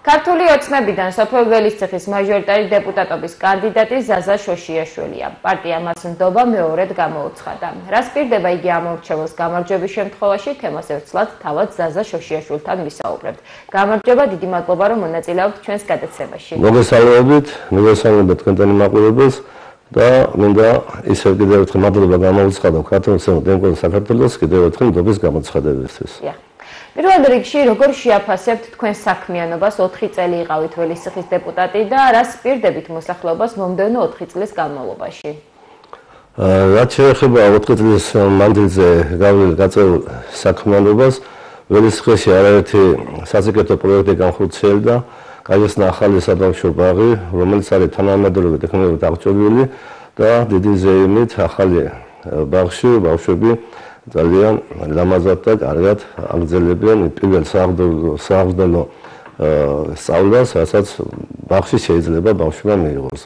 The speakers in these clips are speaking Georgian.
ქართული ოცნებიდან სოფელ ველისციხის მაჟორიტარი დეპუტატობის კანდიდატი ზაზა შოშიაშვილია. პარტია მას ნდობა მეორედ გამოუცხადა. რას პირდება იგი ამორჩეველს გამარჯვების შემთხვევაში, თემას ევცლად თავად ზაზა შოშიაშვილთან ვისაუბრებთ. გამარჯობა, დიდი მადლობა, რომ მონაწილეობთ ჩვენს გადაცემაში. მოგესალმებით თქვენთანი მაყურებელს და მინდა ისევ კიდევ ერთხელ მადლობა გამოუცხადო ქართულ ოცნებამ საქართველოს კიდევ ერთხელ ნდობის გამოცხადებისთვის. პირველ რიგში, როგორ შეაფასებთ თქვენ საქმიანობას 4 წელი იყავით ველისციხის დეპუტატი და რას პირდებით მოსახლეობას მომდევნო 4 წლის განმავლობაში? რაც შეეხება 4 წლის მანძილზე გაწეულ საქმიანობას, ველისციხეში არაერთი სასიკეთო პროექტი განხორციელდა, გაიხსნა ახალი საბავშვო ბაღი, რომელიც არის თანამედროვე ტექნოლოგიებით აღჭურვილი და დიდი ზეიმით ახალი ბაღში ბავშვები ძალიან ლამაზად და კარგად აგრძელებენ პირველ სააღრდელო სწავლას, რასაც ბაღში შეიძლება ბავშვებმა მიიღოს.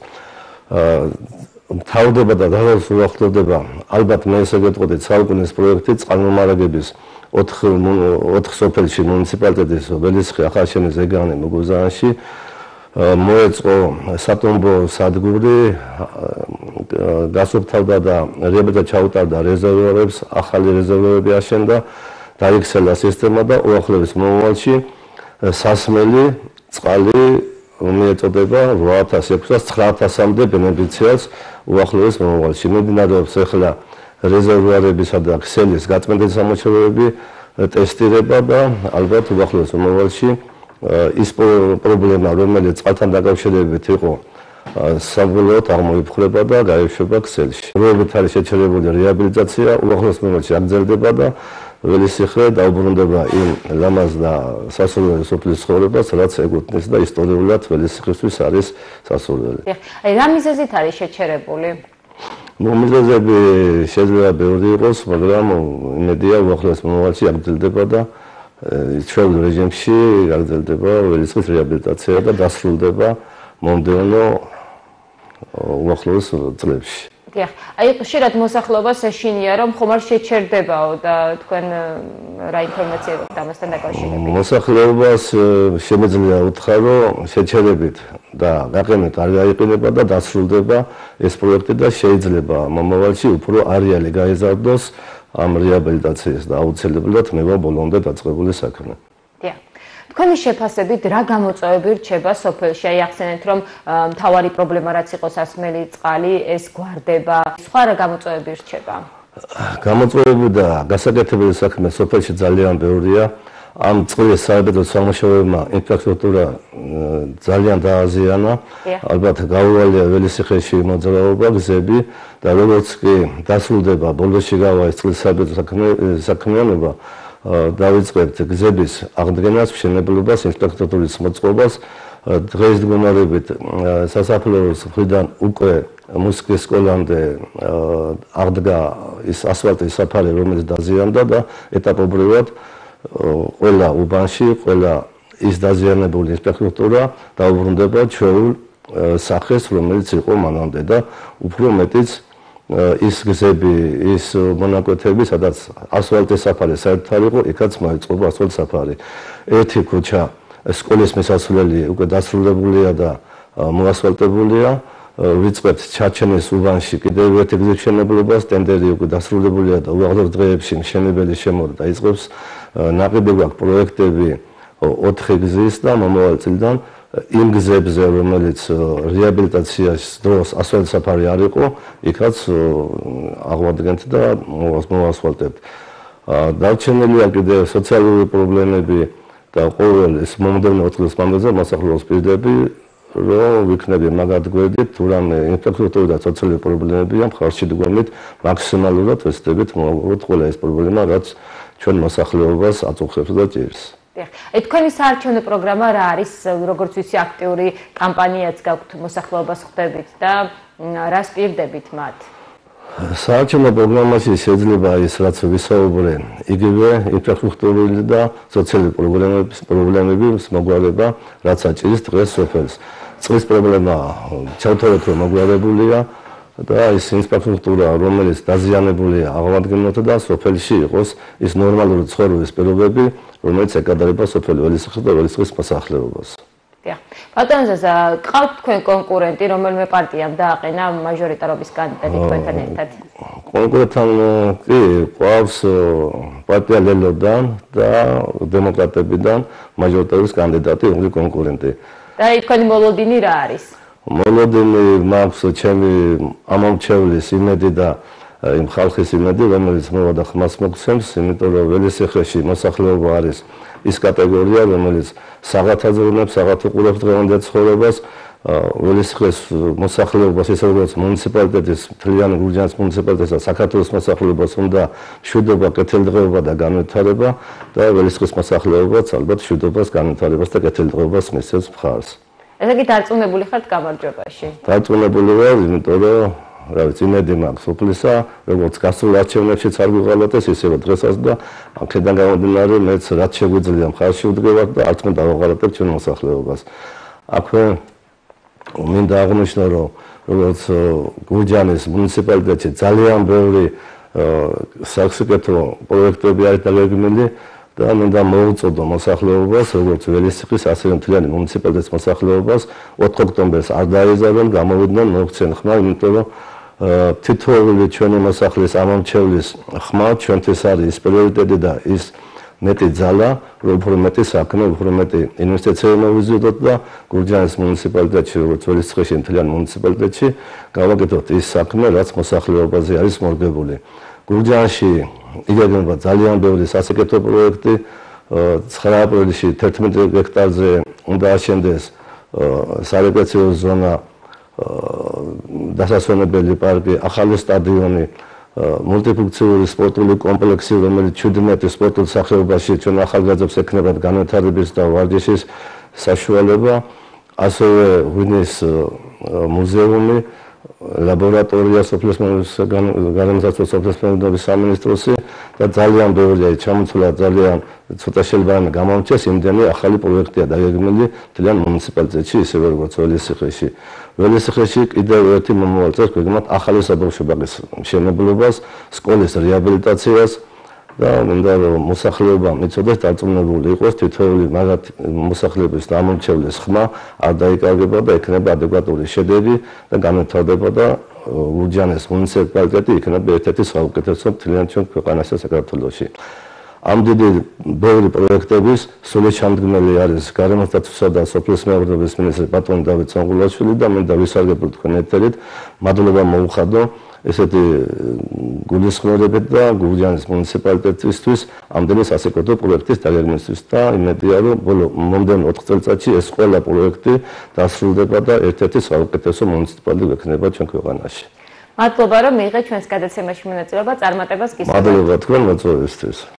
მთავრდება და დადოს უახლოვდება ალბათ მე ესე გეტყოდით საუკუნის პროექტი წყალმომარაგების 4 სოფელში მუნიციპალიტეტის ველისციხე, ახალშენის, ზეგანი, მუგუზაანში მოეწყო სატომბო სადგური, გასუფთავდა და რეაბილიტა ჩაუტარდა რეზერვუარებს, ახალი რეზერვუარები აშენდა, დაიქცელა სისტემა და უახლოეს მომავალში სასმელი წყალი მიეწოდება 8600-9000-მდე ბენეფიციარს უახლოეს მომავალში. მიმდინარეობს ახლა რეზერვუარებისა და ქსელის გაწმენდის სამუშაოები, ტესტირება და ალბათ უახლოეს მომავალში ის პრობლემა, რომელიც წყალთან დაკავშირებით იყო, საბოლოოდ აღმოიფხვრება და გაეშვება ქსელში. პროექტით არის შეჩერებული რეაბილიტაცია, უახლოეს მომავალში აგრძელდება და ველისციხე დაუბრუნდება იმ ლამაზ და სასურველ სოფლის ცხოვრებას, რაც ეკუთვნის და ისტორიულად ველისციხისთვის არის სასურველი. რა მიზეზით არის შეჩერებული? მიზეზები შეიძლება ბევრი იყოს, მაგრამ იმედია უახლოეს მომავალში აგრძელდება და ჩვეულებრივ რეჟიმში გაგრძელდება ველისციხის რეაბილიტაცია და დასრულდება მომდევნო უახლოეს წლებში. აი ხშირად მოსახლეობას ეშინია, რომ ხომ არ შეჩერდებაო და თქვენ რა ინფორმაცია გაქვთ ამასთან დაკავშირებით? მოსახლეობას შემეძლია უთხრა, რომ შეჩერებით და გაყენეთ არ გაიყინება და დასრულდება ეს პროექტი და შეიძლება მომავალში უფრო არეალი გაეზარდოს ამ რეაბილიტაციას და აუცილებლად მევა ბოლომდე დაწყებული საქმე. თქვენი შეფასებით რა გამოწვევები რჩება სოფელში? აი ახსენეთ, რომ მთავარი პრობლემა რაც იყო სასმელი წყალი, ეს გვარდება. სხვა რა გამოწვევები რჩება? გამოწვევები და გასაკეთებელი საქმე სოფელში ძალიან ბევრია. ამ წყლის საერთო სამუშაოებმა ინფრასტრუქტურა ძალიან დააზიანა. ალბათ გაუვალია ველისციხეში მოძრაობა, გზები და როგორც კი დასრულდება ბოლოში გავა ეს წყლის საერთო საქმიანობა, დავიწყებთ გზების აღდგენას, მშენებლობას, ინფრასტრუქტურის მოწყობას. დღეს მდგომარეობით სასაფლაოს მხრიდან უკვე მუსკის სკოლამდე აღდგა ის ასფალტის საფარი, რომელიც დაზიანდა და ეტაპობრივად ყველა უბანში, ყველა ის დაზიანებული ინფრასტრუქტურა დაუბრუნდება ჩვეულ სახეს, რომელიც იყო მანამდე და უფრო მეტიც ის გზები, ის მონაკვეთები, სადაც ასფალტის საფარი საერთოდ არ იყო, იქაც მოეწყობა ასფალტის საფარი. ერთი ქუჩა სკოლის მისასვლელი უკვე დასრულებულია და მოასფალტებულია. ვიწყებთ ჩაჩენის უბანში კიდევ ერთი გზის მშენებლობას, ტენდერი უკვე დასრულებულია და უახლოეს დღეებში მშენებელი შემოვა დაიწყებს. ნაყიდი გვაქვს პროექტები 4 გზის და მომავალ წლიდან იმ გზებზე, რომელიც რეაბილიტაციის დროს ასფალტის საფარი არ იყო, იქაც აღვადგენთ და მოასფალტებთ. დარჩენილია კიდევ სოციალური პრობლემები და ყოველ ეს მომდევნო 4 წლის მანძილზე მოსახლეობას პირდები, რომ ვიქნები მაგათ გვერდით, თუ რამე ინფრასტრუქტურული და სოციალური პრობლემებია, მხარში დგომით მაქსიმალურად ვესწრებით მოვუყუროთ ყველა ეს პრობლემა, რაც ჩვენ მოსახლეობას აწუხებს და ჭირს. აი თქვენი საარჩევნო პროგრამა რა არის? როგორც ვიცი, აქტიური კამპანიაც გაქვთ, მოსახლეობას ხვდებით და რას პირდებით მათ? საარჩევნო პროგრამაში შეიძლება ის რაც ვისაუბრე, იგივე ინფრასტრუქტურული და სოციალური პრობლემების მოგვარება, რაც აჭირს დღეს სოფელს. წყლის პრობლემა ჩავთვალეთ, რომ მოგვარებულია და ის ინფრასტრუქტურა, რომელიც დაზიანებულია, აღვადგინოთ და სოფელში იყოს ის ნორმალური ცხოვრების პირობები, რომელიც ეკადრება სოფელ ველისციხეს და ველისციხის მოსახლეობას. ბატონო ზაზა, ყავთ თქვენ კონკურენტი, რომელიმე პარტიამ დააყენა მაჟორიტარობის კანდიდატი თქვენთან ერთად? კონკრეტულად კი, ყავს პარტია ლელოდან და დემოკრატებიდან მაჟორიტარობის კანდიდატი, ორი კონკურენტი. და თქვენი მოლოდინი რა არის? მოლოდინი მაქვს ჩემი ამომრჩევლის იმედი და იმ ხალხის იმედი, რომელიც მოვა და ხმას მოგცემს, იმიტომ რომ ველისიხეში მოსახლეობა არის ის კატეგორია, რომელიც საღათაძრუნებს, საღათუყურებს დღევანდელ ცხოვრებას, ველისიხეს მოსახლეობას, ისე როგორც მუნიციპალიტეტის, მთლიანი გურჯაანის მუნიციპალიტეტს და საქართველოს მოსახლეობას უნდა მშვიდობა, კეთილდღეობა და განვითარება და ველისიხეს მოსახლეობაც ალბათ მშვიდობას, განვითარებას და კეთილდღეობას მისცემს მხარს. ესე იგი დარწმუნებული ხართ გამარჯვებაში? დარწმუნებული ვარ, იმიტომ რომ რა ვიცი, იმედი მაქვს უფლისა, როგორც გასულ არჩევნებშიც არ ვიღალატეს, ისევე დღესაც და აქედან გამომდინარე, მეც რაც შეგვიძლია მხარში ვდგევარ და არც მე დავაღალატებ ჩვენ მოსახლეობას. აქვე მინდა აღნიშნო, რომ როგორც გურჯაანის მუნიციპალიტეტში ძალიან ბევრი საკონკრეტო პროექტები არის დაგეგმილი და მინდა მოუწოდო მოსახლეობას, როგორც ველისიხის, ასევე მთლიანი მუნიციპალიტეტის მოსახლეობას 4 ოქტომბერს არ დაეზარონ, გამოვიდნენ, მოგვცენ ხმა, იმიტომ რომ თითოეული ჩვენი მოსახლის ამომრჩევლის ხმა ჩვენთვის არის ის პრიორიტეტი და ის მეტი ძალა, რომ უფრო მეტი საქმე, უფრო მეტი ინვესტიციები მოვიზიდოთ და გურჯაანის მუნიციპალიტეტში, როგორც ველისიხეში, მთლიან მუნიციპალიტეტში გავაკეთოთ ის საქმე, რაც მოსახლეობაზე არის მორგებული. გურჯაანში იგეგმება ძალიან ბევრი სასიკეთო პროექტი, 9 აპრილში 11 ჰექტარზე უნდა აშენდეს სარეკრეაციო ზონა, დასასვენებელი პარკი, ახალი სტადიონი, მულტიფუნქციური სპორტული კომპლექსი, რომელიც 17 სპორტულ სახეობაში ჩვენ ახალგაზრდებს ექნებათ განვითარების და ვარჯიშის საშუალება, ასევე ღვინის მუზეუმი, ლაბორატორია სოფლის განმსაზღვრე სოფლის მეურნეობის სამინისტროსი და ძალიან ბევრია ჩამოცვლა, ძალიან ცოტა შეიძლება გამომჩეს, იმდენი ახალი პროექტია დაგეგმილი მთლიან მუნიციპალიტეტში, ისევე როგორც ველისიხეში. ველისიხეში კიდევ ერთი მომავალწელს გვეგმავთ ახალი საბავშვებაგის მშენებლობას, სკოლის რეაბილიტაციას და მინდა რომ მოსახლეობა მიცოდეს დარწმუნებული იყოს, თითოეული მაგათი მოსახლეობის ამომრჩევლის ხმა არ დაიკარგება და ექნება ადეკვატური შედეგი და განვითარდება და გურჯაანის მუნიციპალიტეტი იქნება ერთ-ერთი საუკეთესო მთლიან ჩვენ ქვეყანაში და საქართველოში. ამ დიდი ბევრი პროექტების სრული ჩამდგმელი არის გარემოსდაცვისა და სოფლის მეურნეობის მინისტრი ბატონი დავით სონგულაშვილი და მინდა ვისარგებლო თქვენ ეთერით, მადლობა მოუხადო ესეთი გულისხმობებით და გურჯაანის მუნიციპალიტეტისთვის ამდენი სასიკეთო პროექტის დაგეგმვისთვის და იმედია რომ მომდევნო 4 წელიწადში ეს ყველა პროექტი დასრულდება და ერთ-ერთი საუკეთესო მუნიციპალიტეტი ექნება ჩვენ ქვეყანაში. მადლობა რომ მიიღეთ ჩვენს გადაცემაში მონაწილეობა, წარმატებას გისურვებთ. მადლობა თქვენ მოწვევისთვის.